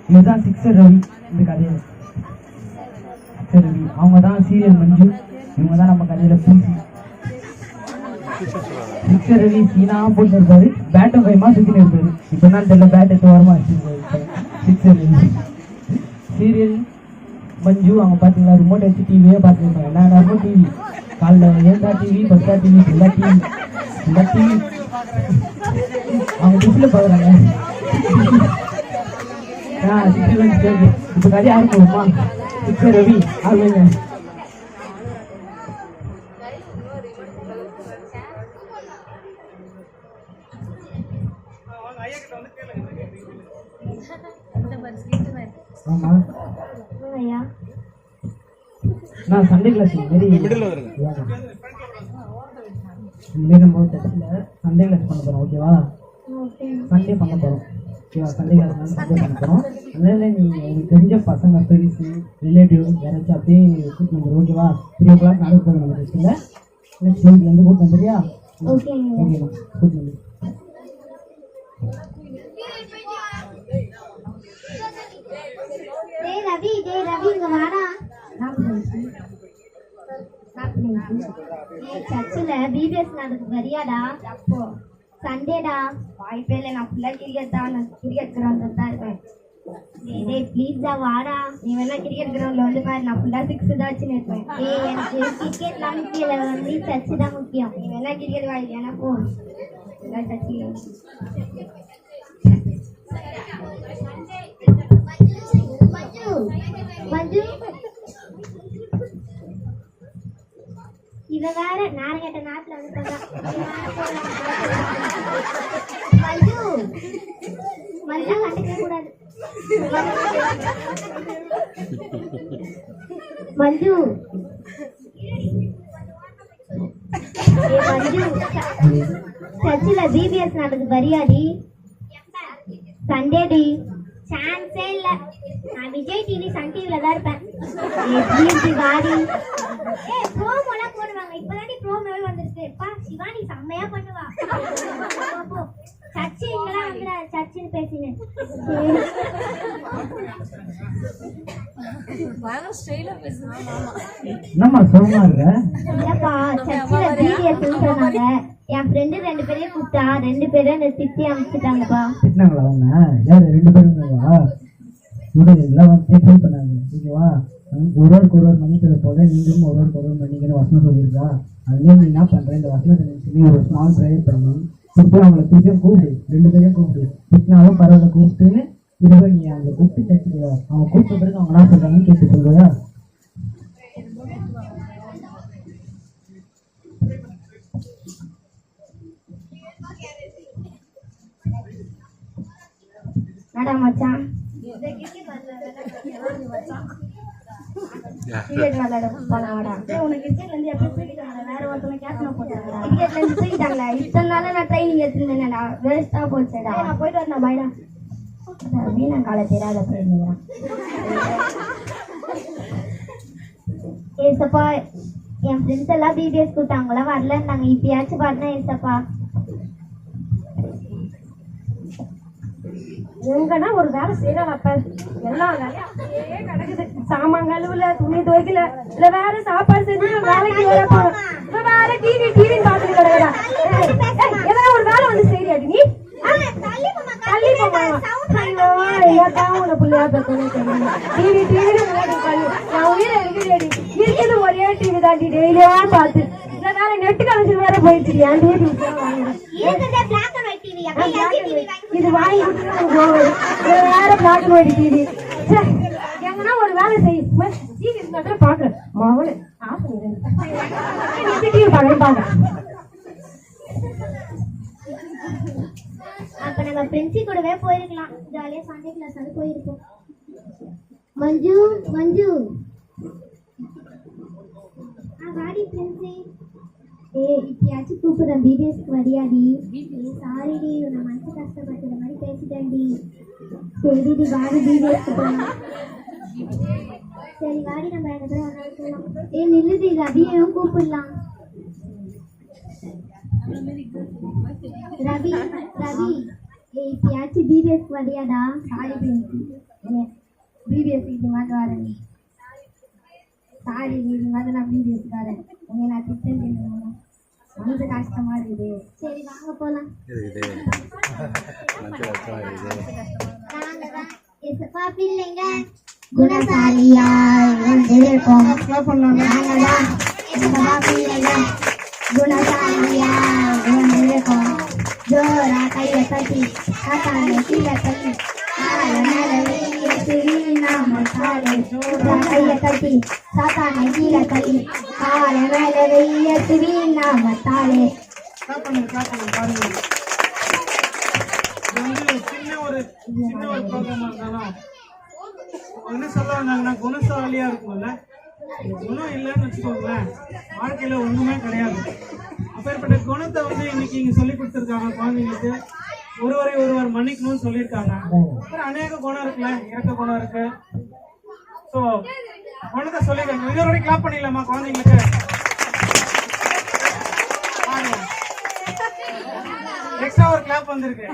இதுதான் சிக்ஸர் ரவி. இந்த கதையில சிக்ஸர் ரவி அவங்க தான் சீரியல் மஞ்சு, இவங்க தான் நம்ம கதையில பூசி. சிக்ஸர் ரவி சீனா போட்டு இருப்பாரு, பேட்டை பயமா சுத்தின்னு இருப்பாரு. இப்ப தான் தெரியல பேட் எடுத்து வரமா வச்சிருப்பாரு. சிக்ஸர் ரவி சீரியல் மஞ்சு அவங்க பார்த்தீங்களா ரிமோட் வச்சு டிவியே பார்த்துருப்பாங்க. என்ன நேரமும் டிவி, காலைல ஏந்தா டிவி, பஸ்டா டிவி, ஃபுல்லா டிவி, ஃபுல்லா டிவி. அவங்க டிவில பார்க்குறாங்க. இப்ப கதை ஆரம்பிக்குமா? சிக்ஸர் ரவி ஆரம்பிங்க. ஆமா நான் சண்டே கிளாஸ் வெரி நம்ம டெஸ்ட்ல சண்டே கிளாஸ் பண்ண போறோம். ஓகேவா? சண்டே பண்ண போறோம். ஓகேவா? சண்டே கிளாஸ் சண்டே பண்ண போறோம். அதனால நீ எனக்கு தெரிஞ்ச பசங்க ஃப்ரெண்ட்ஸ் ரிலேட்டிவ் யாராச்சும் அப்படியே கூப்பிட்டு வந்துடும். ஓகேவா? 3 o'clock நடக்க போகிறோம் நம்ம டெஸ்ட்ல. நெக்ஸ்ட் வீக்ல இருந்து கூப்பிட்டு வந்துறியா? ஓகேம்மா கூப்பிட்டு வந்து. ரவி இங்க வாடா. சர்ச்சில் பிபிஎஸ் நடக்கு வரியாடா? அப்போ சண்டேடா. வாய்ப்பே இல்லை, நான் ஃபுல்லாக கிரிக்கெட் தான், நான் கிரிக்கெட் கிரவுண்டில் தான் இருப்பேன். டேய் ப்ளீஸ் தான் வாடா. நீ வேணா கிரிக்கெட் கிரவுண்டில் வந்து பாரு, நான் ஃபுல்லாக 6 தான் வச்சுன்னு இருப்பேன். எனக்கு கிரிக்கெட்லாம் முக்கியம், வந்து சர்ச்சு தான் முக்கியம். நீ வேணா கிரிக்கெட் வாங்கி ஏன்னா போ சர்ச்சில். மஞ்சு இவ வேற நேரம் கேட்ட நேரத்துல வந்து மஞ்சு மஞ்சா கண்டுக்க கூடாது. மஞ்சு மஞ்சு சர்ச்சில் பிபிஎஸ் நடக்குது வரியாடி? சண்டேடி. சான்ஸே இல்ல, நான் விஜய் டிவி சன் டிவில தான் இருப்பேன். ப்ரோமோலாம் போடுவாங்க, இப்பதாண்டி ப்ரோமோவே வந்துருக்கு. சிவானி செம்மையா பண்ணுவா. சர்ச்சு இங்கெல்லாம் வந்து சர்ச்சுன்னு பேசினேன். என்னம்மா சோமா இருக்க? இல்லப்பா சர்ச்சில் பிபிஎஸ் சொன்னாங்க. என் ஃப்ரெண்டு 2 பேரையும் கூப்பிட்டா, 2 பேரும் இந்த திட்டி அனுப்பிச்சிட்டாங்கப்பா. திட்டினாங்களா அவங்க? யாரு 2 பேருங்களா? எல்லாம் வந்து ஃபீல் பண்ணாங்க. ஓகேவா? ஒரு மணிக்கிற போல நீங்களும் ஒரு மணிக்குன்னு வசனம் சொல்லியிருக்கா. அதுலேயே நீ என்ன பண்ற, இந்த வசனத்தை நினைச்சு ஒரு ஸ்மால் ப்ரேயர் பண்ணி இப்போ அவங்களை திருப்பியும் கூப்பிடு, 2 பேரையும் கூப்பிடு. திட்டினாலும் பரவாயில்ல கூப்பிட்டு திரும்ப நீ அவங்க கூப்பிட்டு தச்சுடுவா. அவங்க கூப்பிட்ட பிறகு அவங்க என்ன சொல்றாங்கன்னு கேட்டு சொல்லுவா. மேடம் மச்சான் கிரிக்கெட் விளையாட போனாடா. உனக்கு கிரிக்கெட்ல இருந்து எப்படி போயிட்டாங்க? வேற ஒருத்தவங்க கேப்டன் போட்டாங்கடா. கிரிக்கெட்ல இருந்து போயிட்டாங்களா? இத்தனை நாள நான் ட்ரைனிங் எடுத்துருந்தேன்டா, வேஸ்டா போச்சுடா. நான் போயிட்டு வரேன் பாய்டா. வீணா காலை தெரியாத போயிருந்தீங்க. ஏசப்பா என் ஃப்ரெண்ட்ஸ் எல்லாம் பிபிஎஸ் கூட்டாங்களா வரலன்னாங்க. இப்பயாச்சும் பாருனா ஏசப்பா. எங்கன்னா ஒரு வேலை செய்யற வைப்ப எல்லா வேலையும் அப்படியே கிடக்குது. சாமான் கழுவுல, துணி துவைக்கல, இல்ல வேற சாப்பாடு செஞ்சு வேலைக்கு வர போறோம். இப்ப வேற டிவி பாத்துட்டு கிடக்குறா. எதனா ஒரு வேலை வந்து செய்யாடி நீ? தள்ளி போமா உன புள்ளையா பத்தணும். டிவி நான் உயிரை இருக்குது ஒரே டிவி தாண்டி டெய்லியா பார்த்து இந்த வேற நெட்டு கலெக்ஷன் வேற போயிடுச்சு. என் டிவி இது வாங்கி வேற பிளாக் அண்ட் ஒயிட் டிவி. எங்கன்னா ஒரு வேலை செய்யும் டிவி இருந்தா பாக்குறேன். மவனு டிவி பாக்குறேன். அப்ப நம்ம ஃப்ரெண்ட்ஸி கூடவே போயிருக்கலாம், ஜாலியா சண்டே கிளாஸ் அது போயிருக்கோம். மஞ்சு மஞ்சு வாடி ஃப்ரெண்ட்ஸி. இப்பயாச்சும் கூப்பிடுறேன் பிபிஎஸ்க்கு வரியாடி? சாரிடி, நான் மனசு கஷ்டப்பட்டு இந்த மாதிரி பேசிட்டேன்டி. சரிடி வாடி பிபிஎஸ்க்கு போகலாம். சரி வாடி நம்ம எனக்கு போகலாம். நில்லுடி, ரவியையும் கூப்பிடலாம். ரவி ரவி இப்பயாச்சும் பிபிஎஸ்க்கு வரியாடா? சாரி ஃப்ரெண்ட்ஸி, பிபிஎஸ்சி இது மாதிரி வரேன். சாரி, இது மாதிரி நான் பிபிஎஸ்சி வரேன். உங்களை நான் திட்டம் செய்யணும், மனது கஷ்டமா இருக்குது. சரி வாங்க போலாம். பிள்ளைங்க குணசாலியாய் வந்திருக்கோம். நாங்கதான் பிள்ளைங்க குணசாலியாய் வந்திருக்கோம். ஜோரா கையை தட்டி காத்தாலே கீழே தட்டி கையை தட்டி சாத்தானை கீழே தள்ளி கால மேல வெய்யத்து நாமத்தாலே. சின்ன ஒரு ப்ரோக்ராமா இருந்தாலும் என்ன சொல்ல வந்தாங்கன்னா குணசாலியா இருக்கும்ல. குணம் இல்லைன்னு வச்சுக்கோங்களேன், வாழ்க்கையில ஒண்ணுமே கிடையாது. அப்பேற்பட்ட குணத்தை வந்து இன்னைக்கு இங்க சொல்லி கொடுத்துருக்காங்க குழந்தைங்களுக்கு. ஒருவர் மன்னிக்கணும்னு சொல்லியிருக்காங்க. அப்புறம் அநேக குணம் இருக்குல்ல, இறக்க குணம் இருக்கு. ஸோ குணத்தை சொல்லியிருக்காங்க. இதோட கிளாப் பண்ணிடலாமா குழந்தைங்களுக்கு? எக்ஸ்ட்ரா ஒரு கிளாப் வந்திருக்கு.